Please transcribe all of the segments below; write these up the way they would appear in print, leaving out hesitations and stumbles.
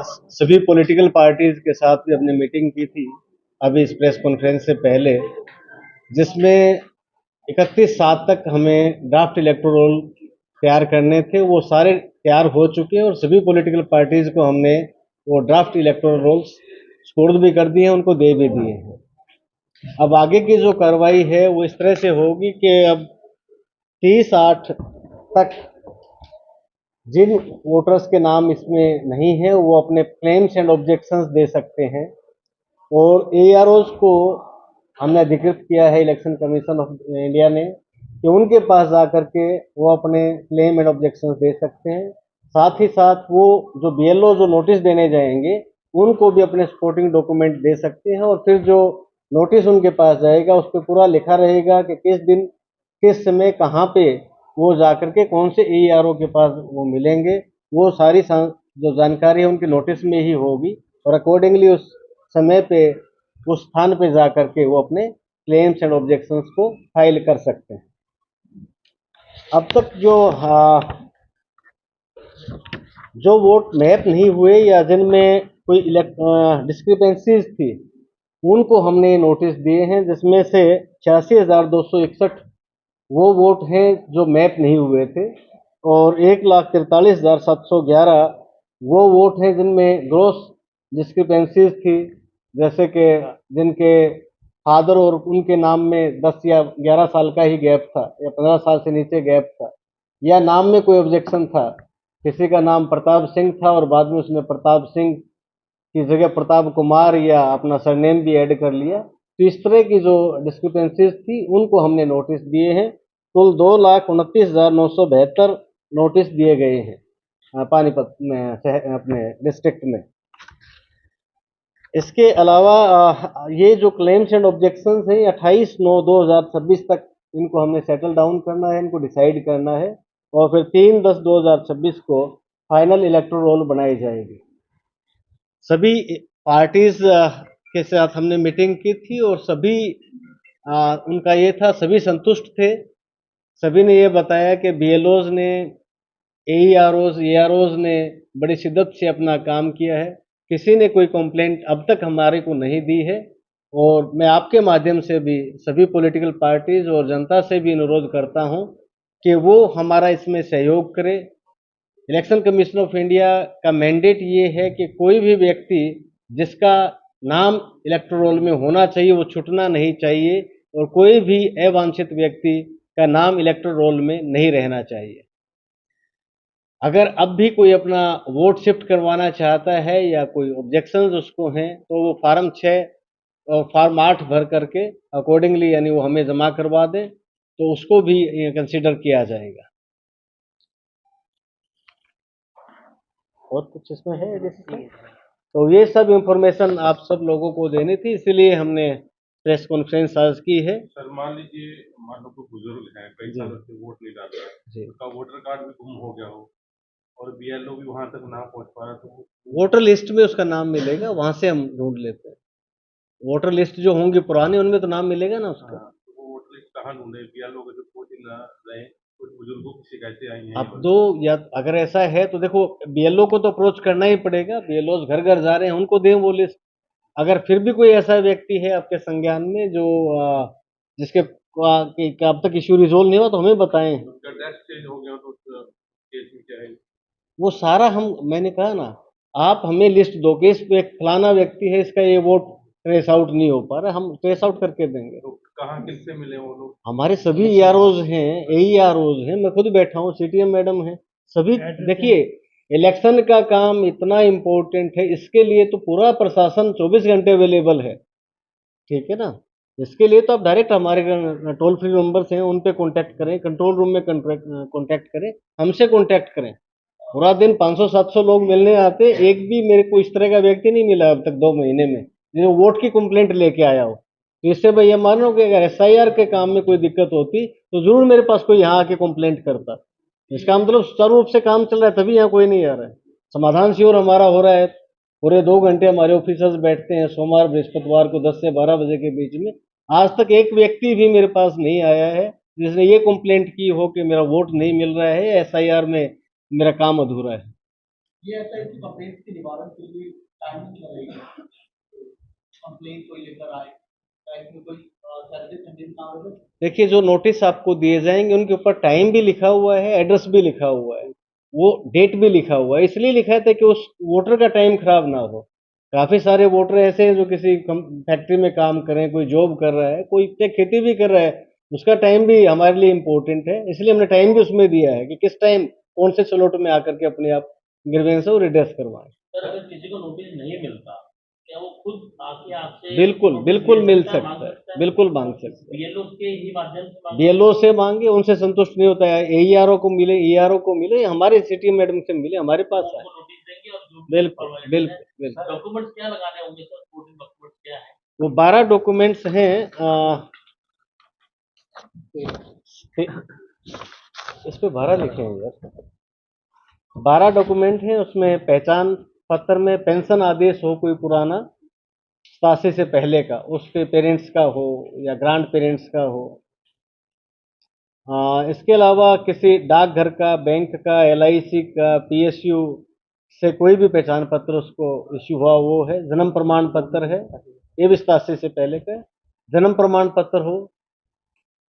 सभी political parties के साथ भी हमने मीटिंग की थी अभी इस प्रेस कॉन्फ्रेंस से पहले, जिसमें 31/7 तक हमें ड्राफ्ट इलेक्टोरल रोल तैयार करने थे। वो सारे तैयार हो चुके हैं और सभी पॉलिटिकल पार्टीज को हमने वो ड्राफ्ट इलेक्टोरल रोल्स सुपुर्द भी कर दिए हैं, उनको दे भी दिए हैं। अब आगे की जो कार्रवाई है वो इस तरह से होगी कि अब 30/8 तक जिन वोटर्स के नाम इसमें नहीं है वो अपने क्लेम्स एंड ऑब्जेक्शंस दे सकते हैं, और एआरओज को हमने अधिकृत किया है इलेक्शन कमीशन ऑफ इंडिया ने कि उनके पास जाकर के वो अपने क्लेम एंड ऑब्जेक्शंस दे सकते हैं। साथ ही साथ वो जो बीएलओ जो नोटिस देने जाएंगे उनको भी अपने सपोर्टिंग डॉक्यूमेंट दे सकते हैं, और फिर जो नोटिस उनके पास जाएगा उस पर पूरा लिखा रहेगा कि किस दिन किस समय कहाँ पे वो जाकर के कौन से एआरओ के पास वो मिलेंगे। वो सारी जो जानकारी है उनकी नोटिस में ही होगी, और अकॉर्डिंगली उस समय पे उस स्थान पे जाकर के वो अपने क्लेम्स एंड ऑब्जेक्शंस को फाइल कर सकते हैं। अब तक जो वोट मैप नहीं हुए या जिनमें कोई डिस्क्रिपेंसीज थी उनको हमने नोटिस दिए हैं, जिसमें से 86,261 वो वोट हैं जो मैप नहीं हुए थे, और 1,43,711 वो वोट हैं जिनमें ग्रॉस डिस्क्रिपेंसीज थी, जैसे कि जिनके फादर और उनके नाम में 10 या 11 साल का ही गैप था या 15 साल से नीचे गैप था, या नाम में कोई ऑब्जेक्शन था। किसी का नाम प्रताप सिंह था और बाद में उसने प्रताप सिंह की जगह प्रताप कुमार या अपना सरनेम भी ऐड कर लिया। तो इस तरह की जो डिस्क्रिपेंसीज थी उनको हमने नोटिस दिए हैं। कुल 2,29,972 नोटिस दिए गए हैं पानीपत में अपने डिस्ट्रिक्ट में। इसके अलावा ये जो क्लेम्स एंड ऑब्जेक्शंस हैं 28/9/2026 तक इनको हमने सेटल डाउन करना है, इनको डिसाइड करना है, और फिर 3/10/2026 को फाइनल इलेक्टोरल रोल बनाई जाएगी। सभी पार्टीज के साथ हमने मीटिंग की थी और सभी उनका ये था, सभी संतुष्ट थे। सभी ने ये बताया कि बीएलओज ने, एईआरओज, एआरओज ने बड़ी शिद्दत से अपना काम किया है। किसी ने कोई कंप्लेंट अब तक हमारे को नहीं दी है, और मैं आपके माध्यम से भी सभी पॉलिटिकल पार्टीज और जनता से भी अनुरोध करता हूं कि वो हमारा इसमें सहयोग करे। इलेक्शन कमीशन ऑफ इंडिया का मैंडेट ये है कि कोई भी व्यक्ति जिसका नाम इलेक्टोरल रोल में होना चाहिए वो छूटना नहीं चाहिए, और कोई भी अवांछित व्यक्ति का नाम इलेक्टोरल रोल में नहीं रहना चाहिए। अगर अब भी कोई अपना वोट शिफ्ट करवाना चाहता है या कोई ऑब्जेक्शंस उसको हैं तो वो फार्म 6 और फार्म 8 भर करके अकॉर्डिंगली यानी वो हमें जमा करवा दें, तो उसको भी कंसीडर किया जाएगा। और कुछ इसमें है जैसे, तो ये सब इंफॉर्मेशन आप सब लोगों को देनी थी, इसीलिए हमने प्रेस कॉन्फ्रेंस आज की है। सर मान लीजिए, मान लो कोई बुजुर्ग है, कई सालों से वोट नहीं डाल रहा है, उसका वोटर कार्ड भी गुम हो गया हो और बीएलओ भी वहां तक ना पहुंच पा रहा, तो वोटर लिस्ट में उसका नाम मिलेगा, वहां से हम ढूंढ लेते हैं। वोटर लिस्ट जो होंगी पुरानी उनमें तो नाम मिलेगा ना उसका। तो वो वोटर लिस्ट कहाँ ढूंढे? बीएलओ के जो पहुंच ना रहे, कुछ बुजुर्गों की शिकायतें आई हैं। अब दो, या अगर ऐसा है तो देखो बीएलओ को तो अप्रोच करना ही पड़ेगा, बीएलओ घर घर जा रहे हैं, उनको दें वो लिस्ट। अगर फिर भी कोई ऐसा व्यक्ति है आपके संज्ञान में जो जिसके कि अब तक इश्यू रिजोल्व नहीं हुआ तो हमें बताएं। उसका ड्रेस चेंज हो गया तो केस में क्या है? वो सारा मैंने कहा ना, आप हमें लिस्ट दो कि इस फलाना व्यक्ति है, इसका ये वोट ट्रेस आउट नहीं हो पा रहा, हम ट्रेस आउट करके देंगे। तो कहाँ किससे मिले वो लोग? हमारे सभी ईआरओज हैं, एईआरओज हैं, मैं खुद बैठा हूँ, सीटीएम मैडम है, सभी। देखिए इलेक्शन का काम इतना इम्पोर्टेंट है, इसके लिए तो पूरा प्रशासन 24 घंटे अवेलेबल है, ठीक है ना। इसके लिए तो आप डायरेक्ट हमारे टोल फ्री नंबर्स हैं उन पे कांटेक्ट करें, कंट्रोल रूम में कांटेक्ट करें, हमसे कांटेक्ट करें। पूरा दिन 500-700 लोग मिलने आते, एक भी मेरे को इस तरह का व्यक्ति नहीं मिला अब तक 2 महीने में जो वोट की कंप्लेंट लेके आया हो। तो इससे भाई ये मान लो कि अगर एसआईआर के काम में कोई दिक्कत होती तो जरूर मेरे पास कोई यहाँ आके कंप्लेंट करता। इसका मतलब सुचारू रूप से काम चल रहा है, तभी यहाँ कोई नहीं आ रहा है। समाधान शिविर हमारा हो रहा है, पूरे 2 घंटे हमारे ऑफिसर्स बैठते हैं सोमवार बृहस्पतिवार को 10 से 12 बजे के बीच में। आज तक एक व्यक्ति भी मेरे पास नहीं आया है जिसने ये कंप्लेंट की हो कि मेरा वोट नहीं मिल रहा है, एसआईआर में मेरा काम अधूरा है। ये ऐसा है कि कंप्लेंट के निवारण के लिए टाइमिंग लगेगी, कंप्लेंट कोई लेकर आए या इसमें कोई सैटरडे संडे काम हो। देखिए, जो नोटिस आपको दिए जाएंगे उनके ऊपर टाइम भी लिखा हुआ है, एड्रेस भी लिखा हुआ है, वो डेट भी लिखा हुआ है। इसलिए लिखा है ताकि उस वोटर का टाइम खराब ना हो। काफी सारे वोटर ऐसे हैं जो किसी फैक्ट्री में काम कर रहे हैं, कोई जॉब कर रहा है, कोई क्या खेती भी कर रहा है, उसका टाइम भी हमारे लिए इम्पोर्टेंट है। इसलिए हमने टाइम भी उसमें दिया है कि किस टाइम कौन से स्लॉट में आकर के अपने आप ग्रीवेंस को रिड्रेस करवाएं। सर अगर किसी को नोटिस नहीं मिलता, क्या वो खुद आके आपसे बिल्कुल बिल्कुल मिल सकता है, बिल्कुल मांग सकता है। बीएलओ के ही माध्यम से मांग बीएलओ से मांगे, उनसे संतुष्ट नहीं होता है, एईआरओ को मिले, ईआरओ को मिले, हमारे सिटी मैडम से मिले, हमारे पास आए। उनको नोटिस देंगे और जो बिल्कुल बिल्कुल बिल्कुल। डॉक्यूमेंट्स क्या लगाने होंगे सर, स्पोर्टिंग डॉक्यूमेंट्स क्या है? वो 12 डॉक्यूमेंट्स हैं। इस पे 12 लिखे हैं यार, 12 डॉक्यूमेंट हैं। उसमें पहचान पत्र में पेंशन आदेश हो कोई पुराना 87 से पहले का, उसके पेरेंट्स का हो या ग्रांड पेरेंट्स का हो। इसके अलावा किसी डाकघर का, बैंक का, एलआईसी का, पीएसयू से कोई भी पहचान पत्र उसको इश्यू हुआ वो है। जन्म प्रमाण पत्र है, ये भी 87 से पहले का है। जन्म प्रमाण पत्र हो,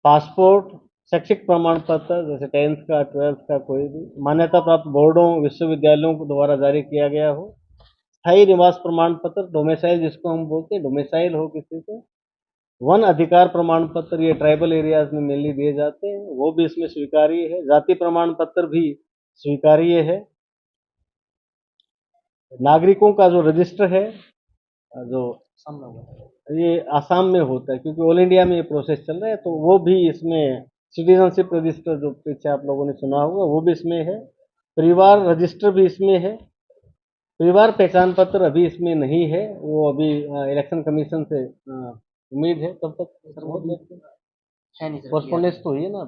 पासपोर्ट, शैक्षिक प्रमाण पत्र जैसे 10th का, 12th का, कोई भी मान्यता प्राप्त बोर्डों विश्वविद्यालयों को द्वारा जारी किया गया हो। स्थायी निवास प्रमाण पत्र, डोमिसाइल जिसको हम बोलते हैं, डोमिसाइल हो किसी को। वन अधिकार प्रमाण पत्र, ये ट्राइबल एरियाज में मेनली दिए जाते हैं, वो भी इसमें स्वीकार्य है। जाति प्रमाण पत्र भी स्वीकार्य है। नागरिकों का जो रजिस्टर है, जो ये आसाम में होता है क्योंकि ऑल इंडिया में ये प्रोसेस चल रहा है, तो वो भी इसमें सिटीजनशिप रजिस्टर जो पीछे आप लोगों ने सुना होगा वो भी इसमें है। परिवार रजिस्टर भी इसमें है। परिवार पहचान पत्र अभी इसमें नहीं है, वो अभी इलेक्शन कमीशन से उम्मीद है तब तक कॉरस्पॉन्डेंस तो हुई है ना,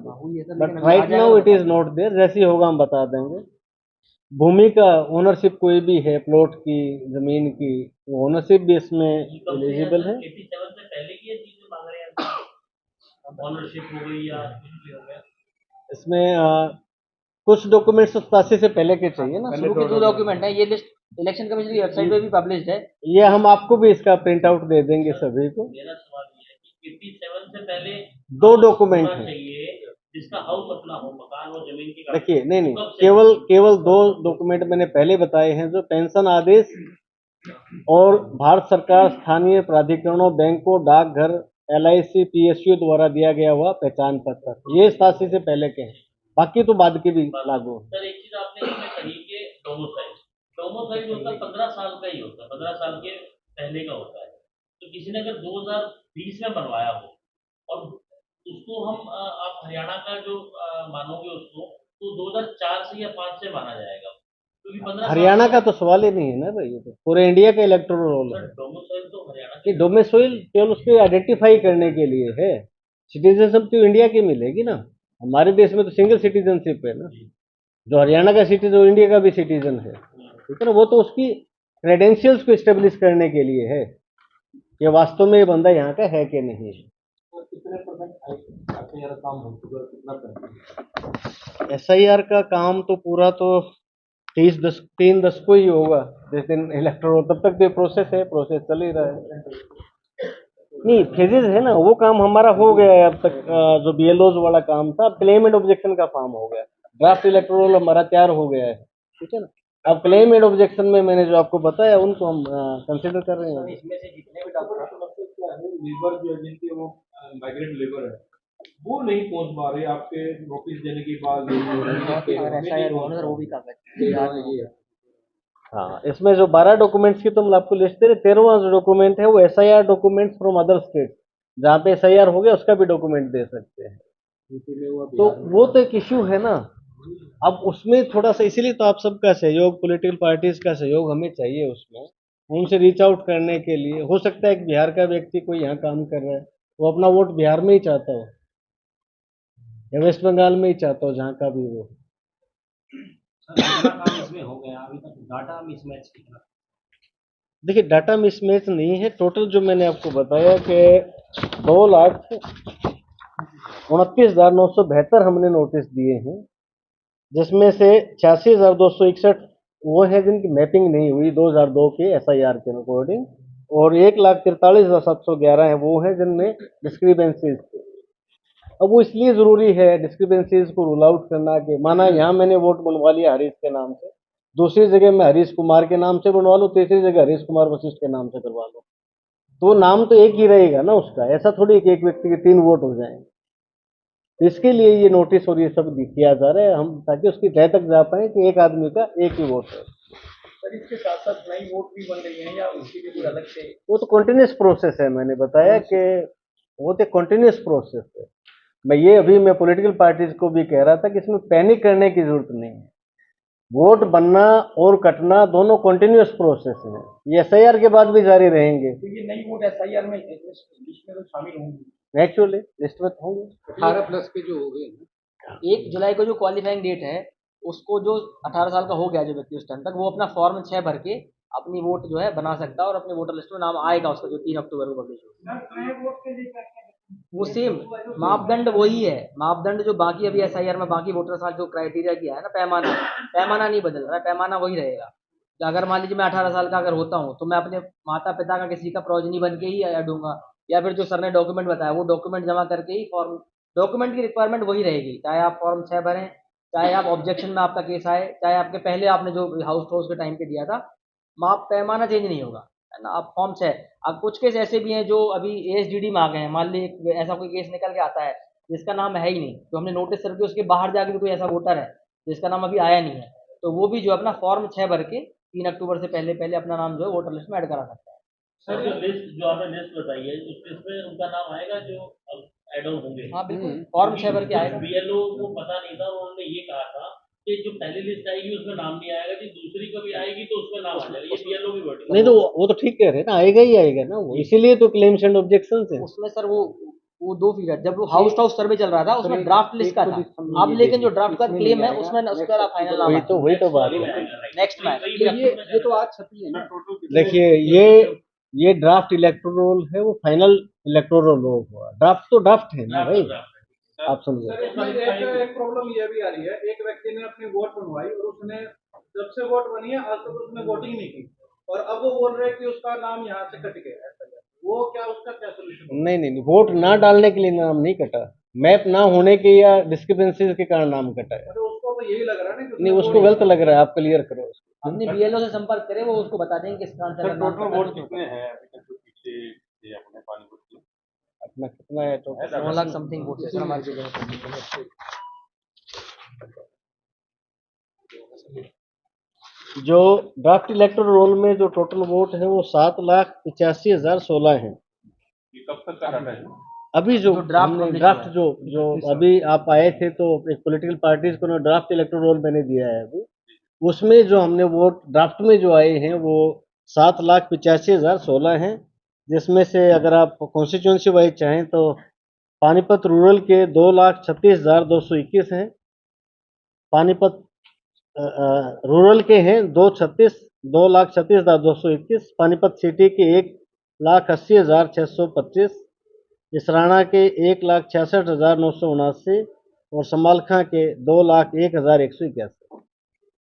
but right now it is not there. जैसे ही होगा हम बता देंगे। भूमि का ओनरशिप कोई भी है, प्लॉट की, जमीन की, वो ओनरशिप भी इसमें एलिजिबल है। 87 से पहले की ये चीजें मांग रहे हैं, ऑनरशिप हो गई या कुछ भी हो गया। इसमें कुछ डॉक्यूमेंट्स 87 से पहले के चाहिए ना। शुरू के 2 डॉक्यूमेंट है, ये लिस्ट इलेक्शन कमीशन की वेबसाइट पे भी पब्लिश्ड है। ये हम आपको भी इसका प्रिंट आउट दे देंगे सभी को। मेरा सवाल ये है कि 87 से पहले 2 डॉक्यूमेंट होना हैं। चाहिए जिसका हाउस अपना हो, मकान हो, जमीन की। देखिए, नहीं, केवल 2 डॉक्यूमेंट मैंने पहले बताए हैं, जो पेंशन आदेश और भारत सरकार, स्थानीय प्राधिकरणों, बैंकों, डाकघर, एलआईसी, पीएसयू द्वारा दिया गया हुआ पहचान पत्र, ये 87 से पहले के हैं। बाकी तो बाद के भी लागू हैं। सर एक चीज आपने इसमें कही कि डोमोसाइल होता है 15 साल का ही होता है, 15 साल के पहले का होता है। तो किसी ने अगर 2020 में बनवाया हो और उसको हम आप हरियाणा का जो मानोगे उसको, तो 2004 से या 5 से माना जाएगा, क्योंकि 15 हरियाणा का तो सवाल ही नहीं है ना भाई, ये तो पूरे इंडिया का इलेक्टोरल रोल है। डोमिसाइल तो हरियाणा कि डोमिसाइल केवल उसको आइडेंटिफाई करने के लिए है। सिटीजनशिप तो इंडिया की मिलेगी ना। हमारे देश में तो सिंगल सिटीजनशिप है ना। जो हरियाणा का सिटीजन वो इंडिया का भी सिटीजन है, ठीक है ना। वो तो उसकी क्रेडेंशियल्स को स्टेब्लिश करने के लिए है कि वास्तव में ये बंदा यहाँ का है कि नहीं है। कितने परसेंट एसआईआर काम हो चुका है, कितना परसेंट? एसआईआर का काम तो पूरा तो 3-10 को ही होगा जिस दिन इलेक्टोरल, तब तक तो प्रोसेस है, प्रोसेस चल ही रहा है। नहीं, फेजेज है ना, वो काम हमारा हो गया है अब तक। जो बीएलओज वाला काम था, क्लेम एंड ऑब्जेक्शन का फॉर्म हो गया। ड्राफ्ट इलेक्टोरल हमारा तैयार हो गया है, ठीक है ना। अब क्लेम एंड ऑब्जेक्शन में मैंने जो आपको बताया उनको हम कंसिडर कर रहे हैं। इसमें से जितने भी डॉक्यूमेंट लेबर जो है जिनके वो माइग्रेंट लेबर है वो नहीं पहुंच पा रहे, आपके नोटिस देने के बाद वो भी कागज। हाँ, इसमें जो 12 डॉक्यूमेंट्स की तो मैं आपको लिस्ट दे रहे, 13वां जो डॉक्यूमेंट है वो SIR documents from other state, जहाँ पे एसआईआर हो गया उसका भी डॉक्यूमेंट दे सकते हैं। तो वो तो एक इश्यू है ना। अब उसमें थोड़ा सा, इसीलिए तो आप सबका सहयोग, पॉलिटिकल पार्टीज का सहयोग हमें चाहिए उसमें, उनसे रीच आउट करने के लिए। हो सकता है कि बिहार का व्यक्ति कोई यहाँ काम कर रहा है, वो अपना वोट बिहार में ही चाहता हो या वेस्ट बंगाल में ही चाहता हो, जहाँ का भी वो। काम इसमें हो गया अभी तक, डाटा मिसमैच कितना? देखिए, डाटा मिसमैच नहीं है। टोटल जो मैंने आपको बताया कि 2,29,972 हमने नोटिस दिए हैं, जिसमें से 86,261 वो है जिनकी मैपिंग नहीं हुई 2002 के एसआईआर के अकॉर्डिंग, और 1,43,711 है वो है जिनमें डिस्क्रिपेंसीज थी। अब वो इसलिए ज़रूरी है डिस्क्रिपेंसीज को रूल आउट करना कि माना यहाँ मैंने वोट बनवा लिया हरीश के नाम से, दूसरी जगह मैं हरीश कुमार के नाम से बनवा लूँ, तीसरी जगह हरीश कुमार वशिष्ठ के नाम से करवा लूँ, तो नाम तो एक ही रहेगा ना उसका। ऐसा थोड़ी कि एक व्यक्ति के 3 वोट हो जाएंगे। तो इसके लिए ये नोटिस और ये सब किया जा रहा है हम, ताकि उसकी तह तक जा पाए कि एक आदमी का एक ही वोट है। सर इसके साथ साथ नई वोट भी बन रही है या उसके लिए कोई अलग से? वो तो कंटिन्यूस प्रोसेस है, मैंने बताया कि वो तो कंटिन्यूस प्रोसेस है। मैं पॉलिटिकल पार्टीज को भी कह रहा था कि इसमें पैनिक करने की जरूरत नहीं है। वोट बनना और कटना दोनों कंटिन्यूस प्रोसेस है, ये एसआईआर के बाद भी जारी रहेंगे। तो ये नई वोट एसआईआर में लिस्ट में तो शामिल होंगी, नेचुरली लिस्ट में होंगे। 18+ के जो हो गए हैं। 1 जुलाई को जो क्वालिफाइंग डेट है, उसको जो 18 साल का हो गया जो व्यक्ति उस टाइम तक, वो अपना फॉर्म 6 भर के अपनी वोट जो है बना सकता है और अपने वोटर लिस्ट में नाम आएगा उसका, जो 3 अक्टूबर को पब्लिश होगा। वो सेम मापदंड वही है, मापदंड जो बाकी अभी एसआईआर में बाकी वोटर साल जो क्राइटेरिया किया है ना, पैमाना नहीं बदल रहा है, पैमाना वही रहेगा। कि अगर मान लीजिए मैं 18 साल का अगर होता हूँ तो मैं अपने माता पिता का किसी का प्रोजनी बन के ही ऐड दूंगा, या फिर जो सर ने डॉक्यूमेंट बताया वो डॉक्यूमेंट जमा करके ही फॉर्म, डॉक्यूमेंट की रिक्वायरमेंट वही रहेगी, चाहे आप फॉर्म 6 भरें, चाहे आप ऑब्जेक्शन में आपका केस आए, चाहे आपके पहले आपने जो हाउस के टाइम पे दिया था, माप पैमाना चेंज नहीं होगा, है ना। आप फॉर्म 6, अब कुछ केस ऐसे भी हैं जो अभी एएसडीडी में आ गए हैं। मान ली ऐसा कोई केस निकल के आता है जिसका नाम है ही नहीं, तो हमने नोटिस सर्व किया, उसके बाहर जाके भी कोई ऐसा वोटर है जिसका नाम अभी आया नहीं है, तो वो भी जो अपना फॉर्म 6 भर के 3 अक्टूबर से पहले पहले अपना नाम जो है वोटर लिस्ट में ऐड करा सकता है। सर जो लिस्ट जो आपने लिस्ट बताई है उस लिस्ट में उनका नाम आएगा जो अब एड ऑन होंगे? हाँ बिल्कुल, फॉर्म 6 भर के आएगा। बीएलओ को पता नहीं था, उन्होंने ये कहा था कि जो पहली लिस्ट आएगी उसमें नाम नहीं आएगा, जी दूसरी कभी आएगी तो उसमें नाम आ जाएगा। ये बीएलओ भी वर्डिंग नहीं तो वो तो ठीक कह रहे हैं ना, आएगा ही आएगा ना वो, इसीलिए तो क्लेम्स एंड ऑब्जेक्शंस है। उसमें सर वो 2 फिगर, जब वो हाउस टू हाउस सर्वे चल रहा था उसमें ड्राफ्ट लिस्ट का था, अब लेकिन जो ड्राफ्ट का क्लेम है उसमें उसका फाइनल नाम वही तो बात है। नेक्स्ट में ये तो आज छपी है ना। देखिए ये ड्राफ्ट इलेक्टोरल है, वो फाइनल इलेक्टोरल हुआ। ड्राफ्ट तो ड्राफ्ट है ना भाई, आप समझे। सर इसमें एक प्रॉब्लम ये भी आ रही है, एक व्यक्ति ने अपनी वोट बनवाई और उसने जब से वोट बनी है आज तक उसने वोटिंग नहीं की, और अब वो बोल रहे हैं कि उसका नाम यहाँ से कट गया है, वो क्या, उसका क्या सोल्यूशन? नहीं, वोट ना डालने के लिए नाम नहीं कटा, मैप ना होने के या डिस्क्रिपेंसीज के कारण नाम कटा है। तो उसको तो यही लग रहा है ना कि नहीं, उसको गलत लग रहा है, आप क्लियर करो उसको। हमने बीएलओ से संपर्क करे, वो उसको बता देंगे किस कारण से अगर नाम टोटल वोट कटा है। कितने हैं अभी तक जो पीछे थे अपने पानीपत के? अपना कितना है तो 9 लाख समथिंग वोट है सर हमारी जगह। जो ड्राफ्ट इलेक्टोरल रोल में जो टोटल वोट है वो 7,85,016 है। ये कब तक का डाटा है? अभी जो जो ड्राफ्ट हमने publish ड्राफ्ट हुआ जो अभी आप आए थे तो एक पॉलिटिकल पार्टीज को ड्राफ्ट इलेक्टोरल रोल मैंने दिया है अभी, उसमें जो हमने वोट ड्राफ्ट में जो आए हैं वो 7,85,016 हैं, जिसमें से अगर आप कॉन्स्टिट्यूंसी वाइज चाहें तो पानीपत रूरल के 2,36,221 हैं, पानीपत रूरल के हैं 2,36,221, पानीपत सिटी के 1,80,625, इसराना के 1,66,979 और समालखा के 2,01,181।